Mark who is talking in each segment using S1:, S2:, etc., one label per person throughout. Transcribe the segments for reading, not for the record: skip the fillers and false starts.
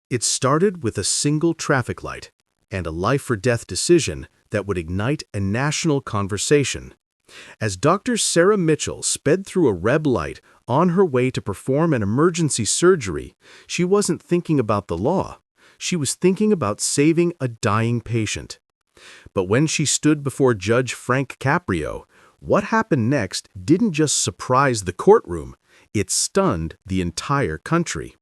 S1: It started with a single traffic light and a life-or-death decision that would ignite a national conversation. As Dr. Sarah Mitchell sped through a red light on her way to perform an emergency surgery, she wasn't thinking about the law. She was thinking about saving a dying patient. But when she stood before Judge Frank Caprio, what happened next didn't just surprise the courtroom, it stunned the entire country.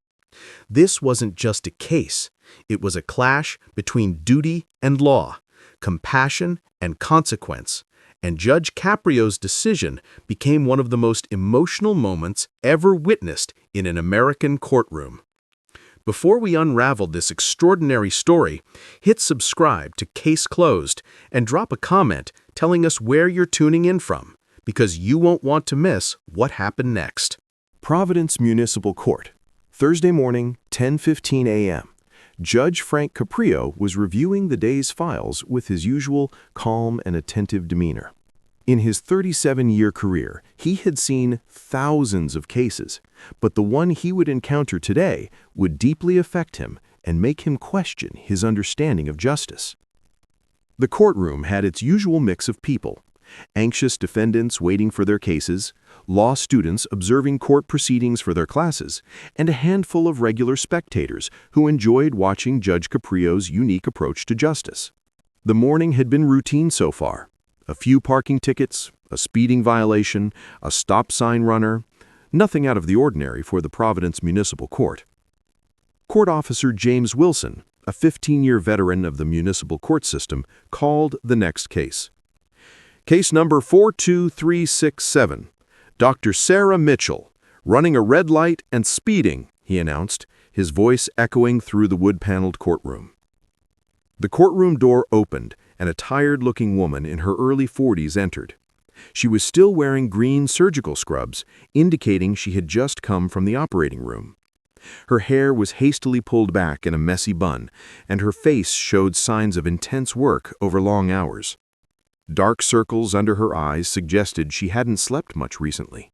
S1: This wasn't just a case, it was a clash between duty and law, compassion and consequence, and Judge Caprio's decision became one of the most emotional moments ever witnessed in an American courtroom. Before we unravel this extraordinary story, hit subscribe to Case Closed and drop a comment telling us where you're tuning in from, because you won't want to miss what happened next.
S2: Providence Municipal Court, Thursday morning, 10:15 a.m. Judge Frank Caprio was reviewing the day's files with his usual calm and attentive demeanor. In his 37-year career, he had seen thousands of cases, but the one he would encounter today would deeply affect him and make him question his understanding of justice. The courtroom had its usual mix of people: anxious defendants waiting for their cases, law students observing court proceedings for their classes, and a handful of regular spectators who enjoyed watching Judge Caprio's unique approach to justice. The morning had been routine so far. A few parking tickets, a speeding violation, a stop sign runner, nothing out of the ordinary for the Providence Municipal Court. Court Officer James Wilson, a 15-year veteran of the municipal court system, called the next case. Case number 42367, Dr. Sarah Mitchell, running a red light and speeding, he announced, his voice echoing through the wood-paneled courtroom. The courtroom door opened, and a tired-looking woman in her early 40s entered. She was still wearing green surgical scrubs, indicating she had just come from the operating room. Her hair was hastily pulled back in a messy bun, and her face showed signs of intense work over long hours. Dark circles under her eyes suggested she hadn't slept much recently.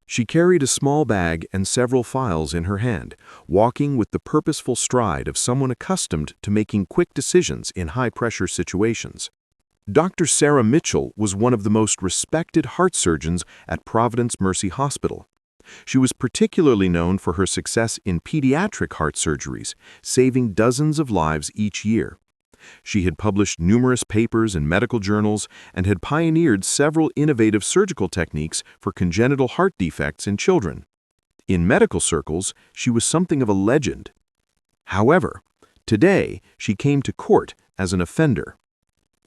S2: She carried a small bag and several files in her hand, walking with the purposeful stride of someone accustomed to making quick decisions in high-pressure situations. Dr. Sarah Mitchell was one of the most respected heart surgeons at Providence Mercy Hospital. She was particularly known for her success in pediatric heart surgeries, saving dozens of lives each year. She had published numerous papers in medical journals and had pioneered several innovative surgical techniques for congenital heart defects in children. In medical circles, she was something of a legend. However, today she came to court as an offender.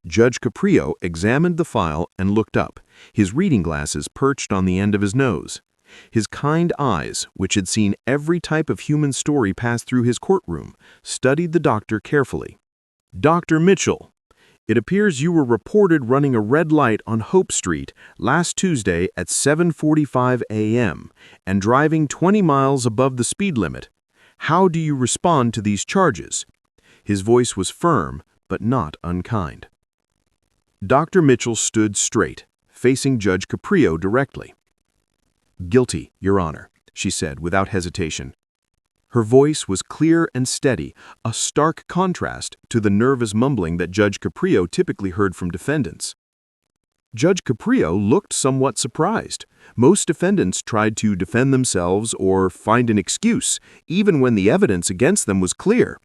S2: Judge Caprio examined the file and looked up, his reading glasses perched on the end of his nose. His kind eyes, which had seen every type of human story pass through his courtroom, studied the doctor carefully. Dr. Mitchell, it appears you were reported running a red light on Hope Street last Tuesday at 7:45 a.m. and driving 20 miles above the speed limit. How do you respond to these charges? His voice was firm, but not unkind. Dr. Mitchell stood straight, facing Judge Caprio directly. Guilty, Your Honor, she said without hesitation. Her voice was clear and steady, a stark contrast to the nervous mumbling that Judge Caprio typically heard from defendants. Judge Caprio looked somewhat surprised. Most defendants tried to defend themselves or find an excuse, even when the evidence against them was clear.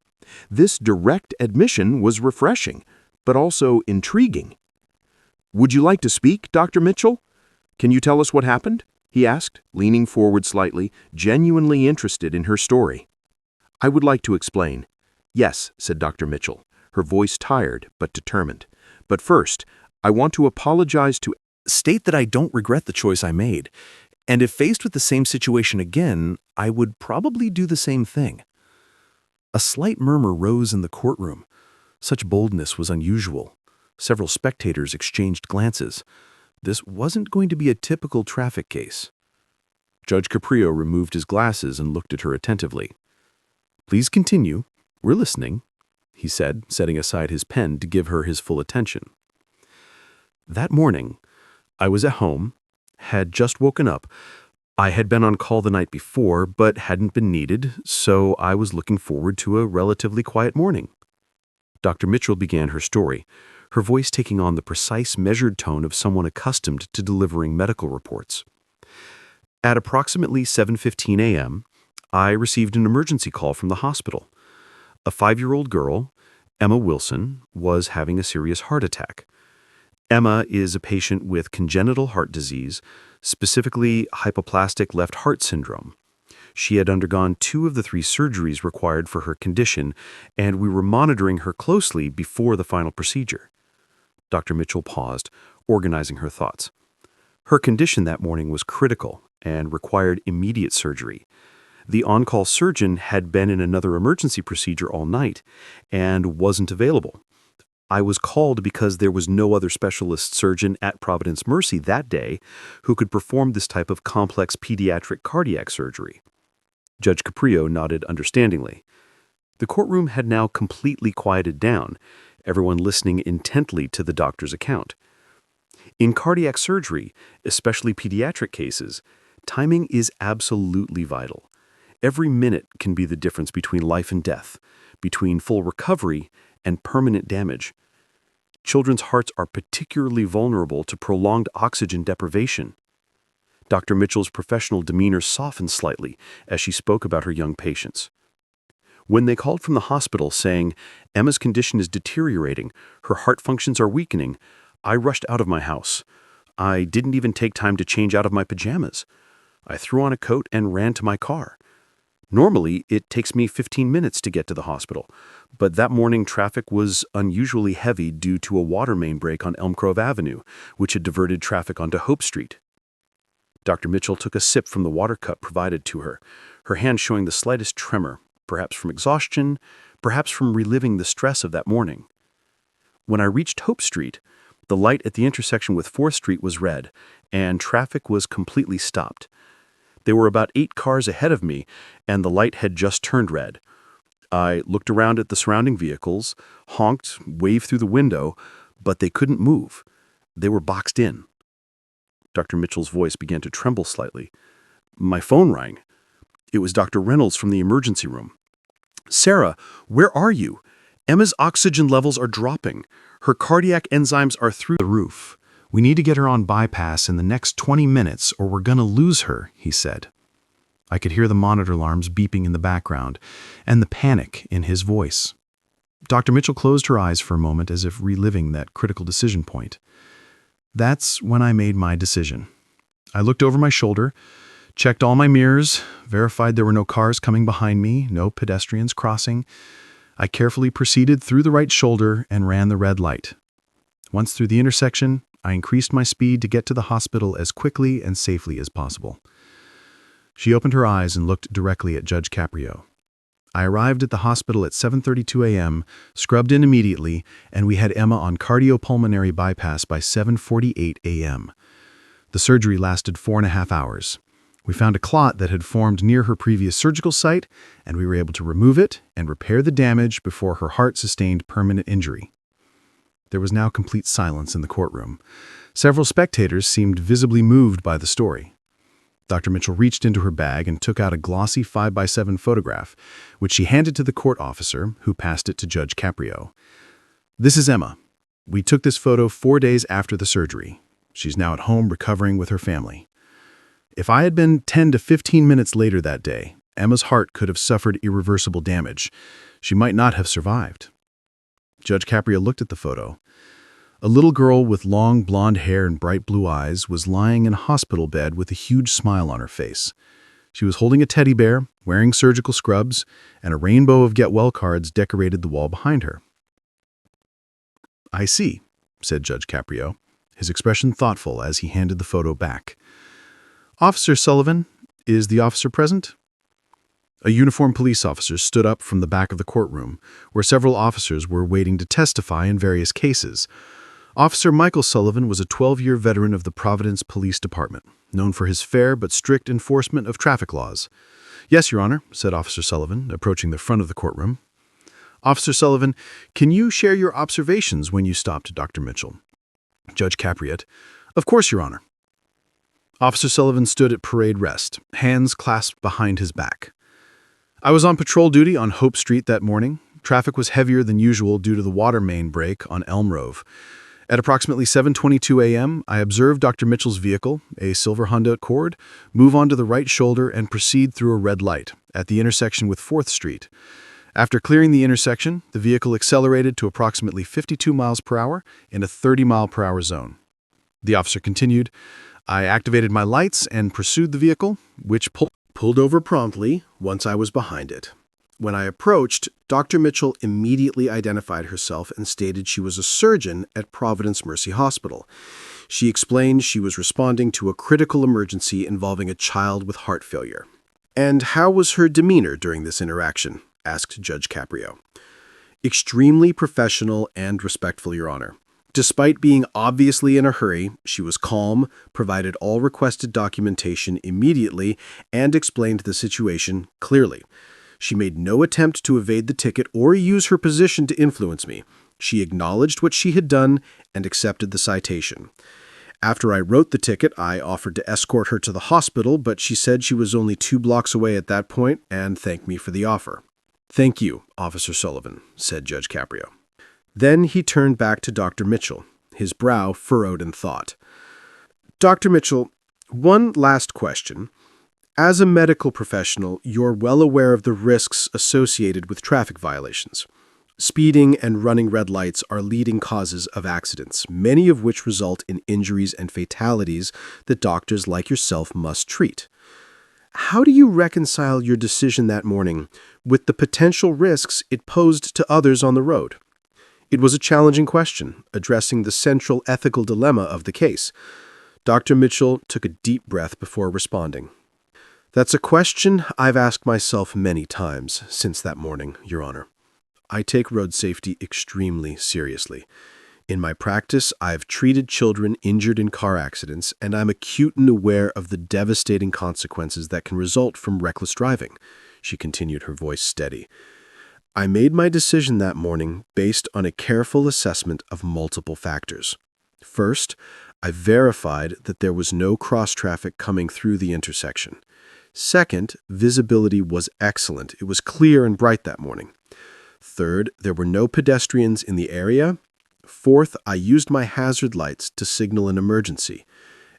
S2: This direct admission was refreshing, but also intriguing. Would you like to speak, Dr. Mitchell? Can you tell us what happened? He asked, leaning forward slightly, genuinely interested in her story. I would like to explain. Yes, said Dr. Mitchell, her voice tired but determined. But first, I want to apologize to state that I don't regret the choice I made, and if faced with the same situation again, I would probably do the same thing. A slight murmur rose in the courtroom. Such boldness was unusual. Several spectators exchanged glances. This wasn't going to be a typical traffic case. Judge Caprio removed his glasses and looked at her attentively. Please continue. We're listening, he said, setting aside his pen to give her his full attention. That morning, I was at home, had just woken up,
S1: I had been on call the night before, but hadn't been needed, so I was looking forward to a relatively quiet morning. Dr. Mitchell began her story, her voice taking on the precise, measured tone of someone accustomed to delivering medical reports. At approximately 7:15 a.m., I received an emergency call from the hospital. A 5-year-old girl, Emma Wilson, was having a serious heart attack. Emma is a patient with congenital heart disease, specifically hypoplastic left heart syndrome. She had undergone 2 of the 3 surgeries required for her condition, and we were monitoring her closely before the final procedure. Dr. Mitchell paused, organizing her thoughts. Her condition that morning was critical and required immediate surgery. The on-call surgeon had been in another emergency procedure all night and wasn't available. I was called because there was no other specialist surgeon at Providence Mercy that day who could perform this type of complex pediatric cardiac surgery. Judge Caprio nodded understandingly. The courtroom had now completely quieted down, everyone listening intently to the doctor's account. In cardiac surgery, especially pediatric cases, timing is absolutely vital. Every minute can be the difference between life and death, between full recovery and permanent damage. Children's hearts are particularly vulnerable to prolonged oxygen deprivation. Dr. Mitchell's professional demeanor softened slightly as she spoke about her young patients. When they called from the hospital saying, "Emma's condition is deteriorating, her heart functions are weakening," I rushed out of my house. I didn't even take time to change out of my pajamas. I threw on a coat and ran to my car. Normally, it takes me 15 minutes to get to the hospital, but that morning traffic was unusually heavy due to a water main break on Elm Grove Avenue, which had diverted traffic onto Hope Street. Dr. Mitchell took a sip from the water cup provided to her, her hand showing the slightest tremor, perhaps from exhaustion, perhaps from reliving the stress of that morning. When I reached Hope Street, the light at the intersection with 4th Street was red, and traffic was completely stopped. There were about 8 cars ahead of me, and the light had just turned red. I looked around at the surrounding vehicles, honked, waved through the window, but they couldn't move. They were boxed in. Dr. Mitchell's voice began to tremble slightly. My phone rang. It was Dr. Reynolds from the emergency room. "Sarah, where are you? Emma's oxygen levels are dropping. Her cardiac enzymes are through the roof. We need to get her on bypass in the next 20 minutes or we're going to lose her," he said. I could hear the monitor alarms beeping in the background and the panic in his voice. Dr. Mitchell closed her eyes for a moment as if reliving that critical decision point. That's when I made my decision. I looked over my shoulder, checked all my mirrors, verified there were no cars coming behind me, no pedestrians crossing. I carefully proceeded through the right shoulder and ran the red light. Once through the intersection, I increased my speed to get to the hospital as quickly and safely as possible. She opened her eyes and looked directly at Judge Caprio. I arrived at the hospital at 7:32 a.m., scrubbed in immediately, and we had Emma on cardiopulmonary bypass by 7:48 a.m. The surgery lasted 4.5 hours. We found a clot that had formed near her previous surgical site, and we were able to remove it and repair the damage before her heart sustained permanent injury. There was now complete silence in the courtroom. Several spectators seemed visibly moved by the story. Dr. Mitchell reached into her bag and took out a glossy 5x7 photograph, which she handed to the court officer, who passed it to Judge Caprio. "This is Emma. We took this photo 4 days after the surgery. She's now at home recovering with her family. If I had been 10 to 15 minutes later that day, Emma's heart could have suffered irreversible damage. She might not have survived." Judge Caprio looked at the photo. A little girl with long blonde hair and bright blue eyes was lying in a hospital bed with a huge smile on her face. She was holding a teddy bear, wearing surgical scrubs, and a rainbow of get well cards decorated the wall behind her. "I see," said Judge Caprio, his expression thoughtful as he handed the photo back. "Officer Sullivan, is the officer present?" A uniformed police officer stood up from the back of the courtroom, where several officers were waiting to testify in various cases. Officer Michael Sullivan was a 12-year veteran of the Providence Police Department, known for his fair but strict enforcement of traffic laws. "Yes, Your Honor," said Officer Sullivan, approaching the front of the courtroom. "Officer Sullivan, can you share your observations when you stopped Dr. Mitchell?" Judge Caprio: "Of course, Your Honor." Officer Sullivan stood at parade rest, hands clasped behind his back. I was on patrol duty on Hope Street that morning. Traffic was heavier than usual due to the water main break on Elm Grove. At approximately 7:22 a.m., I observed Dr. Mitchell's vehicle, a silver Honda Accord, move onto the right shoulder and proceed through a red light at the intersection with 4th Street. After clearing the intersection, the vehicle accelerated to approximately 52 miles per hour in a 30-mile-per-hour zone. The officer continued, I activated my lights and pursued the vehicle, which pulled over promptly once I was behind it. When I approached, Dr. Mitchell immediately identified herself and stated she was a surgeon at Providence Mercy Hospital. She explained she was responding to a critical emergency involving a child with heart failure. And how was her demeanor during this interaction? Asked Judge Caprio. Extremely professional and respectful, Your Honor. Despite being obviously in a hurry, she was calm, provided all requested documentation immediately, and explained the situation clearly. She made no attempt to evade the ticket or use her position to influence me. She acknowledged what she had done and accepted the citation. After I wrote the ticket, I offered to escort her to the hospital, but she said she was only 2 blocks away at that point and thanked me for the offer. Thank you, Officer Sullivan, said Judge Caprio. Then he turned back to Dr. Mitchell, his brow furrowed in thought. Dr. Mitchell, one last question. As a medical professional, you're well aware of the risks associated with traffic violations. Speeding and running red lights are leading causes of accidents, many of which result in injuries and fatalities that doctors like yourself must treat. How do you reconcile your decision that morning with the potential risks it posed to others on the road? It was a challenging question, addressing the central ethical dilemma of the case. Dr. Mitchell took a deep breath before responding. That's a question I've asked myself many times since that morning, Your Honor. I take road safety extremely seriously. In my practice, I've treated children injured in car accidents, and I'm acute and aware of the devastating consequences that can result from reckless driving. She continued, her voice steady. I made my decision that morning based on a careful assessment of multiple factors. First, I verified that there was no cross-traffic coming through the intersection. Second, visibility was excellent. It was clear and bright that morning. Third, there were no pedestrians in the area. Fourth, I used my hazard lights to signal an emergency.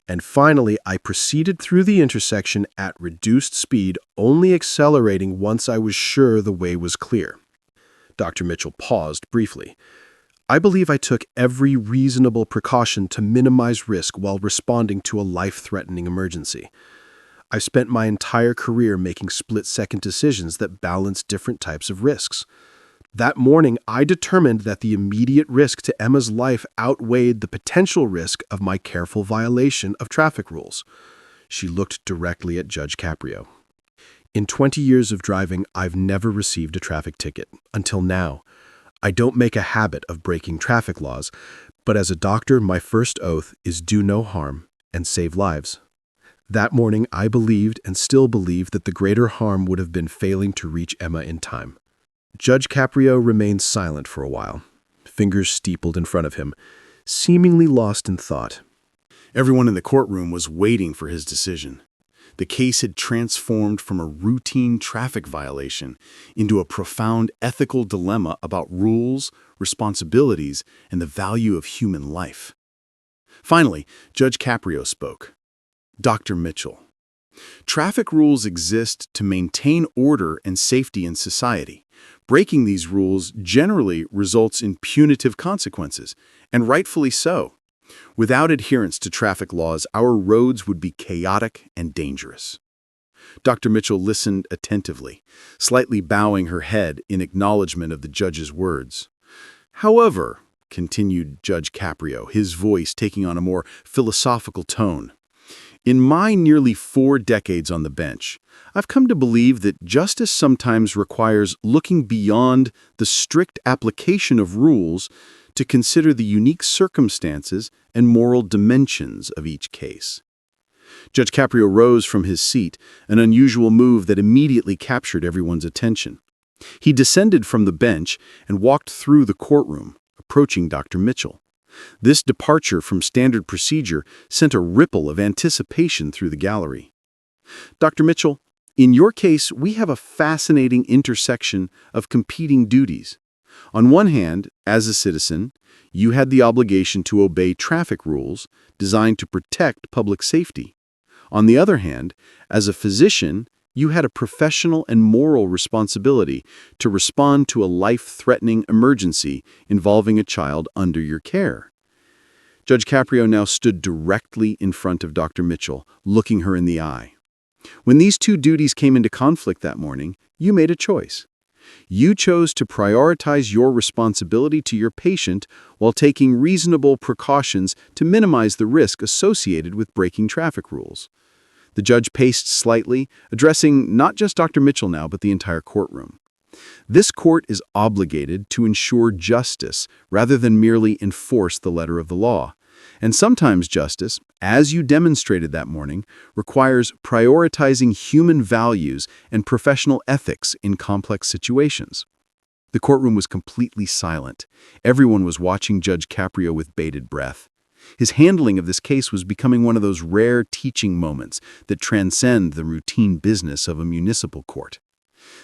S1: And finally, I proceeded through the intersection at reduced speed, only accelerating once I was sure the way was clear. Dr. Mitchell paused briefly. I believe I took every reasonable precaution to minimize risk while responding to a life-threatening emergency. I've spent my entire career making split-second decisions that balance different types of risks. That morning, I determined that the immediate risk to Emma's life outweighed the potential risk of my careful violation of traffic rules. She looked directly at Judge Caprio. In 20 years of driving, I've never received a traffic ticket, until now. I don't make a habit of breaking traffic laws, but as a doctor, my first oath is do no harm and save lives. That morning, I believed and still believe that the greater harm would have been failing to reach Emma in time. Judge Caprio remained silent for a while, fingers steepled in front of him, seemingly lost in thought.
S3: Everyone in the courtroom was waiting for his decision. The case had transformed from a routine traffic violation into a profound ethical dilemma about rules, responsibilities, and the value of human life. Finally, Judge Caprio spoke. Dr. Mitchell, traffic rules exist to maintain order and safety in society. Breaking these rules generally results in punitive consequences, and rightfully so. Without adherence to traffic laws, our roads would be chaotic and dangerous. Dr. Mitchell listened attentively, slightly bowing her head in acknowledgement of the judge's words. However, continued Judge Caprio, his voice taking on a more philosophical tone, in my nearly 4 decades on the bench, I've come to believe that justice sometimes requires looking beyond the strict application of rules to consider the unique circumstances and moral dimensions of each case. Judge Caprio rose from his seat, an unusual move that immediately captured everyone's attention. He descended from the bench and walked through the courtroom, approaching Dr. Mitchell. This departure from standard procedure sent a ripple of anticipation through the gallery. Dr. Mitchell, in your case, we have a fascinating intersection of competing duties. On one hand, as a citizen, you had the obligation to obey traffic rules designed to protect public safety. On the other hand, as a physician, you had a professional and moral responsibility to respond to a life-threatening emergency involving a child under your care. Judge Caprio now stood directly in front of Dr. Mitchell, looking her in the eye. When these two duties came into conflict that morning, you made a choice. You chose to prioritize your responsibility to your patient while taking reasonable precautions to minimize the risk associated with breaking traffic rules. The judge paced slightly, addressing not just Dr. Mitchell now, but the entire courtroom. This court is obligated to ensure justice rather than merely enforce the letter of the law. And sometimes justice, as you demonstrated that morning, requires prioritizing human values and professional ethics in complex situations. The courtroom was completely silent. Everyone was watching Judge Caprio with bated breath. His handling of this case was becoming one of those rare teaching moments that transcend the routine business of a municipal court.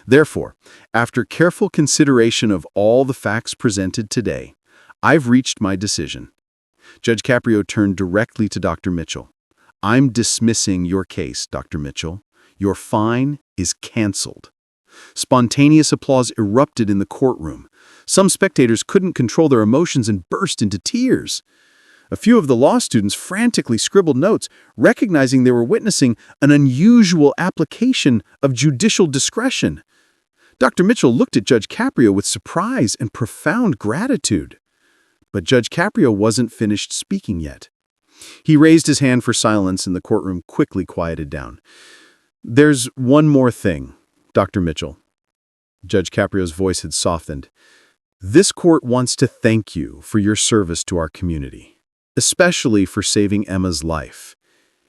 S3: Therefore, after careful consideration of all the facts presented today, I've reached my decision. Judge Caprio turned directly to Dr. Mitchell. I'm dismissing your case, Dr. Mitchell. Your fine is canceled. Spontaneous applause erupted in the courtroom. Some spectators couldn't control their emotions and burst into tears. A few of the law students frantically scribbled notes, recognizing they were witnessing an unusual application of judicial discretion. Dr. Mitchell looked at Judge Caprio with surprise and profound gratitude. But Judge Caprio wasn't finished speaking yet. He raised his hand for silence and the courtroom quickly quieted down. There's one more thing, Dr. Mitchell. Judge Caprio's voice had softened. This court wants to thank you for your service to our community, especially for saving Emma's life.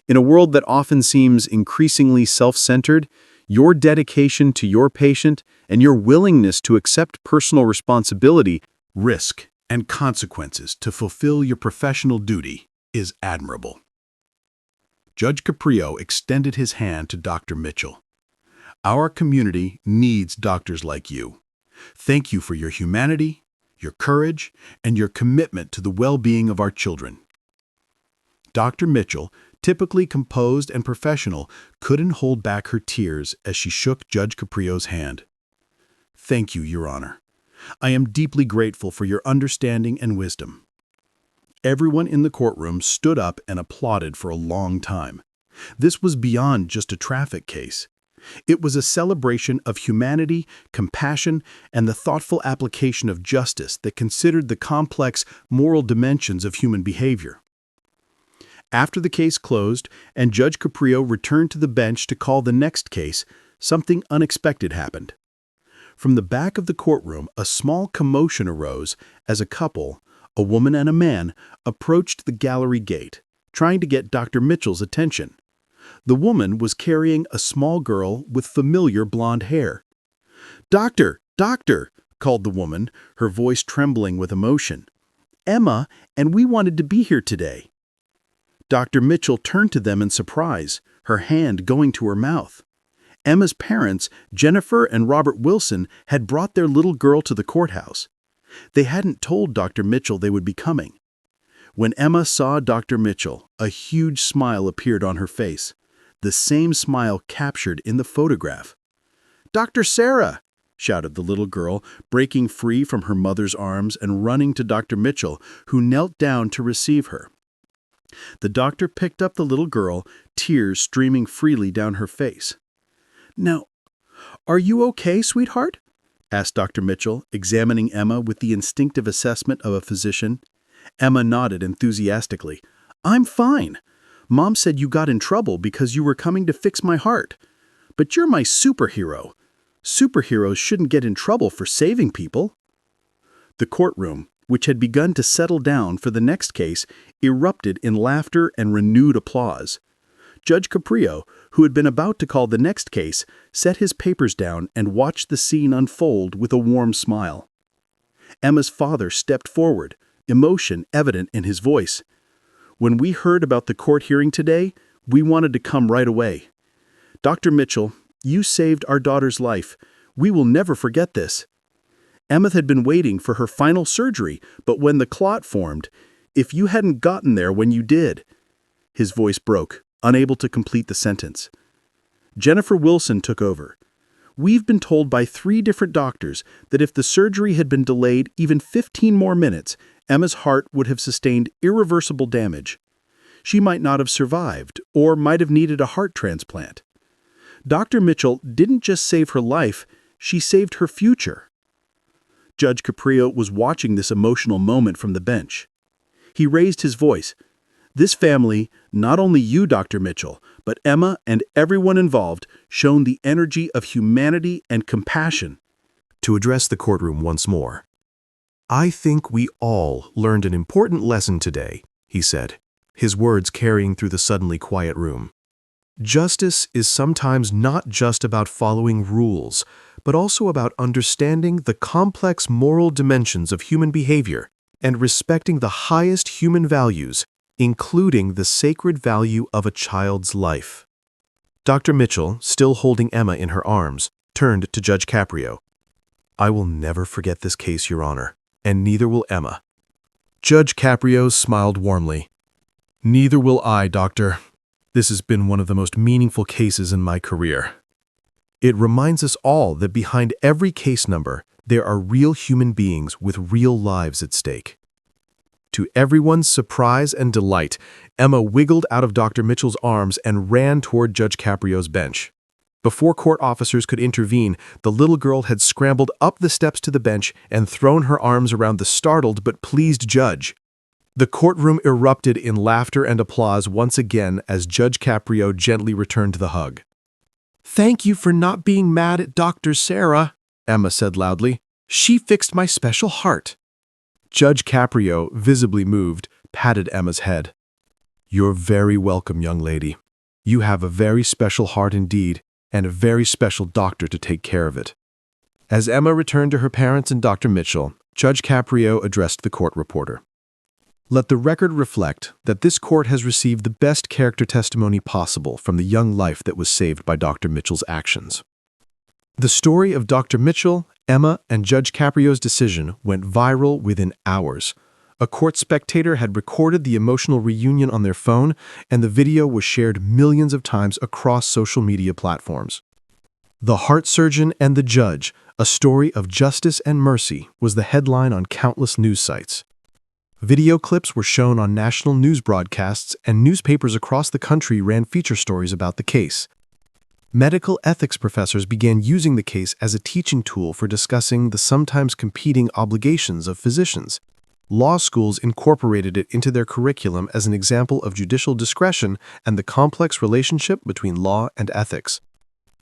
S3: In a world that often seems increasingly self-centered, your dedication to your patient and your willingness to accept personal responsibility, risk, and consequences to fulfill your professional duty is admirable. Judge Caprio extended his hand to Dr. Mitchell. Our community needs doctors like you. Thank you for your humanity, your courage, and your commitment to the well-being of our children. Dr. Mitchell, typically composed and professional, couldn't hold back her tears as she shook Judge Caprio's hand. Thank you, Your Honor. I am deeply grateful for your understanding and wisdom. Everyone in the courtroom stood up and applauded for a long time. This was beyond just a traffic case. It was a celebration of humanity, compassion, and the thoughtful application of justice that considered the complex moral dimensions of human behavior. After the case closed and Judge Caprio returned to the bench to call the next case, something unexpected happened. From the back of the courtroom, a small commotion arose as a couple, a woman and a man, approached the gallery gate, trying to get Dr. Mitchell's attention. The woman was carrying a small girl with familiar blonde hair. "Doctor, doctor," called the woman, her voice trembling with emotion. "Emma, and we wanted to be here today." Dr. Mitchell turned to them in surprise, her hand going to her mouth. Emma's parents, Jennifer and Robert Wilson, had brought their little girl to the courthouse. They hadn't told Dr. Mitchell they would be coming. When Emma saw Dr. Mitchell, a huge smile appeared on her face, the same smile captured in the photograph. "Dr. Sarah!" shouted the little girl, breaking free from her mother's arms and running to Dr. Mitchell, who knelt down to receive her. The doctor picked up the little girl, tears streaming freely down her face. "Now, are you okay, sweetheart?" asked Dr. Mitchell, examining Emma with the instinctive assessment of a physician. Emma nodded enthusiastically. "I'm fine. Mom said you got in trouble because you were coming to fix my heart. But you're my superhero. Superheroes shouldn't get in trouble for saving people." The courtroom, which had begun to settle down for the next case, erupted in laughter and renewed applause. Judge Caprio, who had been about to call the next case, set his papers down and watched the scene unfold with a warm smile. Emma's father stepped forward, emotion evident in his voice. "When we heard about the court hearing today, we wanted to come right away. Dr. Mitchell, you saved our daughter's life. We will never forget this. Emma had been waiting for her final surgery, but when the clot formed, if you hadn't gotten there when you did..." His voice broke, unable to complete the sentence. Jennifer Wilson took over. "We've been told by 3 different doctors that if the surgery had been delayed even 15 more minutes, Emma's heart would have sustained irreversible damage. She might not have survived, or might have needed a heart transplant. Dr. Mitchell didn't just save her life, she saved her future." Judge Caprio was watching this emotional moment from the bench. He raised his voice. "This family, not only you, Dr. Mitchell, but Emma and everyone involved, shown the energy of humanity and compassion."
S2: To address the courtroom once more. "I think we all learned an important lesson today," he said, his words carrying through the suddenly quiet room. "Justice is sometimes not just about following rules, but also about understanding the complex moral dimensions of human behavior and respecting the highest human values, including the sacred value of a child's life." Dr. Mitchell, still holding Emma in her arms, turned to Judge Caprio. "I will never forget this case, Your Honor, and neither will Emma." Judge Caprio smiled warmly. "Neither will I, Doctor. This has been one of the most meaningful cases in my career. It reminds us all that behind every case number, there are real human beings with real lives at stake." To everyone's surprise and delight, Emma wiggled out of Dr. Mitchell's arms and ran toward Judge Caprio's bench. Before court officers could intervene, the little girl had scrambled up the steps to the bench and thrown her arms around the startled but pleased judge. The courtroom erupted in laughter and applause once again as Judge Caprio gently returned the hug. "Thank you for not being mad at Dr. Sarah," Emma said loudly. "She fixed my special heart." Judge Caprio, visibly moved, patted Emma's head. "You're very welcome, young lady. You have a very special heart indeed, and a very special doctor to take care of it." As Emma returned to her parents and Dr. Mitchell, Judge Caprio addressed the court reporter. "Let the record reflect that this court has received the best character testimony possible from the young life that was saved by Dr. Mitchell's actions." The story of Dr. Mitchell, Emma, and Judge Caprio's decision went viral within hours. A court spectator had recorded the emotional reunion on their phone, and the video was shared millions of times across social media platforms. "The Heart Surgeon and the Judge, a story of justice and mercy," was the headline on countless news sites. Video clips were shown on national news broadcasts, and newspapers across the country ran feature stories about the case. Medical ethics professors began using the case as a teaching tool for discussing the sometimes competing obligations of physicians. Law schools incorporated it into their curriculum as an example of judicial discretion and the complex relationship between law and ethics.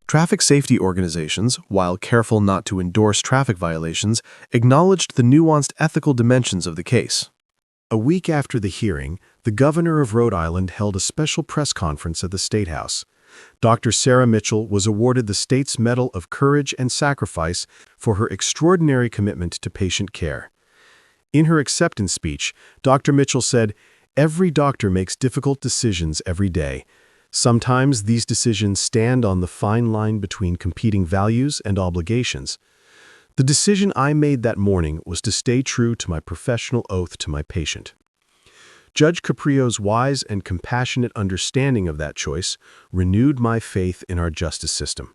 S2: Traffic safety organizations, while careful not to endorse traffic violations, acknowledged the nuanced ethical dimensions of the case. A week after the hearing, the governor of Rhode Island held a special press conference at the State House. Dr. Sarah Mitchell was awarded the state's Medal of Courage and Sacrifice for her extraordinary commitment to patient care. In her acceptance speech, Dr. Mitchell said, "Every doctor makes difficult decisions every day. Sometimes these decisions stand on the fine line between competing values and obligations. The decision I made that morning was to stay true to my professional oath to my patient." Judge Caprio's wise and compassionate understanding of that choice renewed my faith in our justice system.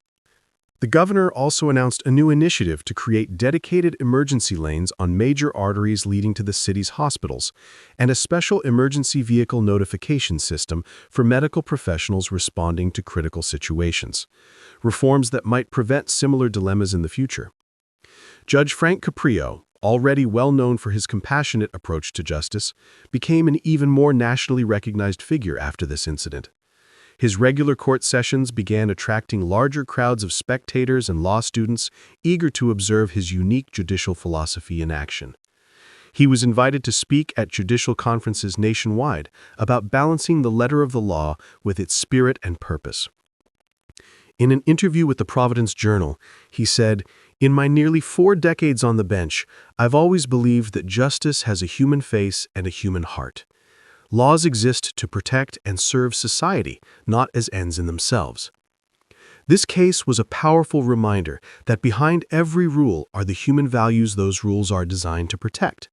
S2: The governor also announced a new initiative to create dedicated emergency lanes on major arteries leading to the city's hospitals, and a special emergency vehicle notification system for medical professionals responding to critical situations, reforms that might prevent similar dilemmas in the future. Judge Frank Caprio, already well known for his compassionate approach to justice, became an even more nationally recognized figure after this incident. His regular court sessions began attracting larger crowds of spectators and law students eager to observe his unique judicial philosophy in action. He was invited to speak at judicial conferences nationwide about balancing the letter of the law with its spirit and purpose. In an interview with the Providence Journal, he said,
S1: In my nearly 4 decades on the bench, I've always believed that justice has a human face and a human heart. Laws exist to protect and serve society, not as ends in themselves. This case was a powerful reminder that behind every rule are the human values those rules are designed to protect.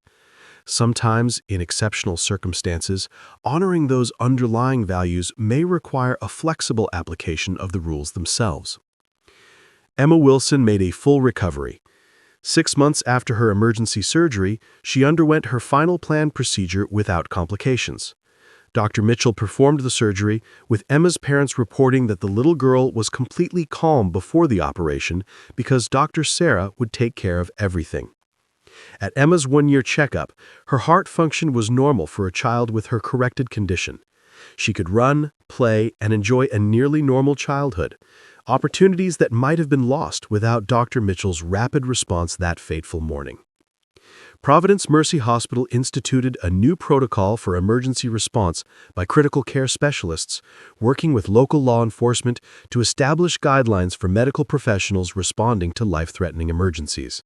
S1: Sometimes, in exceptional circumstances, honoring those underlying values may require a flexible application of the rules themselves. Emma Wilson made a full recovery. 6 months after her emergency surgery, she underwent her final planned procedure without complications. Dr. Mitchell performed the surgery, with Emma's parents reporting that the little girl was completely calm before the operation because Dr. Sarah would take care of everything. At Emma's 1-year checkup, her heart function was normal for a child with her corrected condition. She could run, play, and enjoy a nearly normal childhood, opportunities that might have been lost without Dr. Mitchell's rapid response that fateful morning. Providence Mercy Hospital instituted a new protocol for emergency response by critical care specialists, working with local law enforcement to establish guidelines for medical professionals responding to life-threatening emergencies.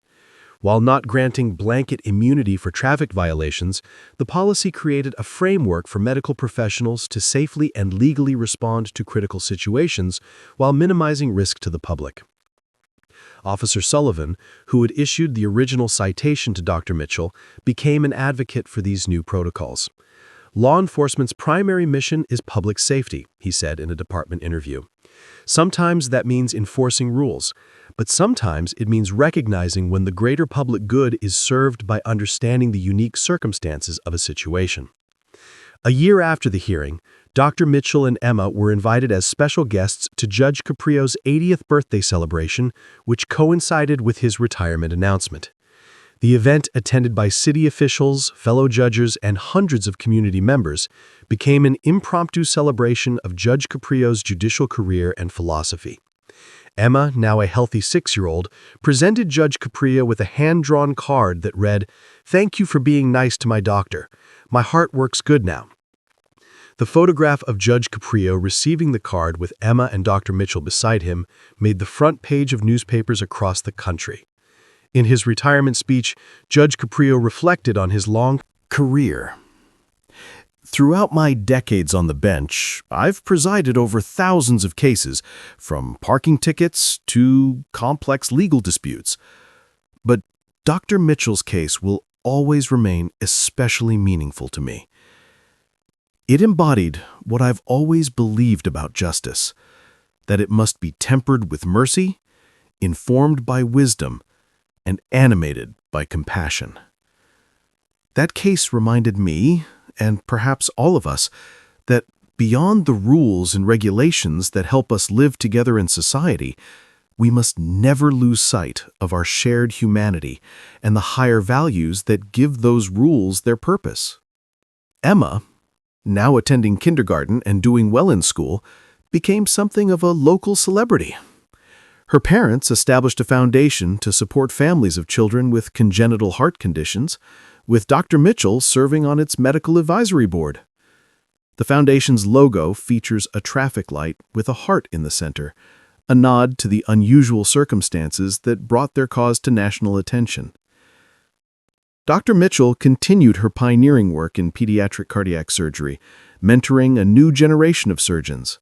S1: While not granting blanket immunity for traffic violations, the policy created a framework for medical professionals to safely and legally respond to critical situations while minimizing risk to the public. Officer Sullivan, who had issued the original citation to Dr. Mitchell, became an advocate for these new protocols. "Law enforcement's primary mission is public safety," he said in a department interview. "Sometimes that means enforcing rules, but sometimes it means recognizing when the greater public good is served by understanding the unique circumstances of a situation." A year after the hearing, Dr. Mitchell and Emma were invited as special guests to Judge Caprio's 80th birthday celebration, which coincided with his retirement announcement. The event, attended by city officials, fellow judges, and hundreds of community members, became an impromptu celebration of Judge Caprio's judicial career and philosophy. Emma, now a healthy 6-year-old, presented Judge Caprio with a hand-drawn card that read, "Thank you for being nice to my doctor. My heart works good now." The photograph of Judge Caprio receiving the card with Emma and Dr. Mitchell beside him made the front page of newspapers across the country. In his retirement speech, Judge Caprio reflected on his long career. "Throughout my decades on the bench, I've presided over thousands of cases, from parking tickets to complex legal disputes. But Dr. Mitchell's case will always remain especially meaningful to me. It embodied what I've always believed about justice, that it must be tempered with mercy, informed by wisdom, and animated by compassion. That case reminded me, and perhaps all of us, that beyond the rules and regulations that help us live together in society, we must never lose sight of our shared humanity and the higher values that give those rules their purpose." Emma, now attending kindergarten and doing well in school, became something of a local celebrity. Her parents established a foundation to support families of children with congenital heart conditions, with Dr. Mitchell serving on its medical advisory board. The foundation's logo features a traffic light with a heart in the center, a nod to the unusual circumstances that brought their cause to national attention. Dr. Mitchell continued her pioneering work in pediatric cardiac surgery, mentoring a new generation of surgeons.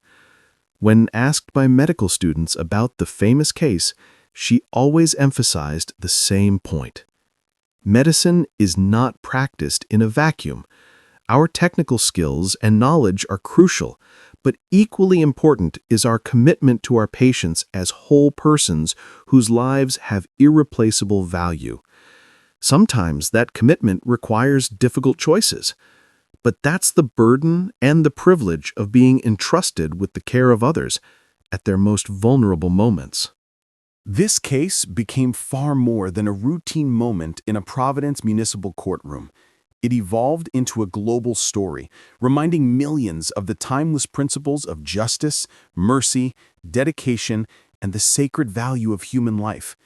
S1: When asked by medical students about the famous case, she always emphasized the same point. Medicine is not practiced in a vacuum. Our technical skills and knowledge are crucial, but equally important is our commitment to our patients as whole persons whose lives have irreplaceable value. Sometimes that commitment requires difficult choices, but that's the burden and the privilege of being entrusted with the care of others at their most vulnerable moments.
S3: This case became far more than a routine moment in a Providence Municipal Courtroom. It evolved into a global story, reminding millions of the timeless principles of justice, mercy, dedication, and the sacred value of human life.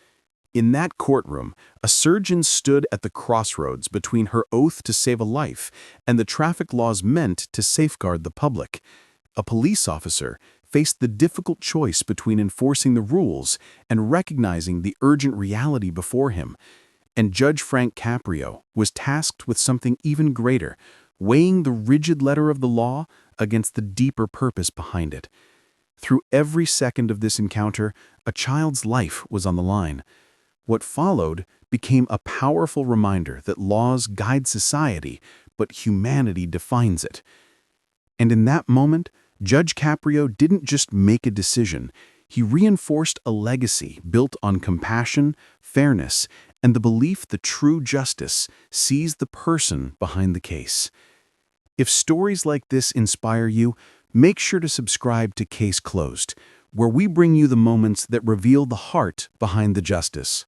S3: In that courtroom, a surgeon stood at the crossroads between her oath to save a life and the traffic laws meant to safeguard the public. A police officer, faced the difficult choice between enforcing the rules and recognizing the urgent reality before him. And Judge Frank Caprio was tasked with something even greater, weighing the rigid letter of the law against the deeper purpose behind it. Through every second of this encounter, a child's life was on the line. What followed became a powerful reminder that laws guide society, but humanity defines it. And in that moment, Judge Caprio didn't just make a decision. He reinforced a legacy built on compassion, fairness, and the belief that true justice sees the person behind the case. If stories like this inspire you, make sure to subscribe to Case Closed, where we bring you the moments that reveal the heart behind the justice.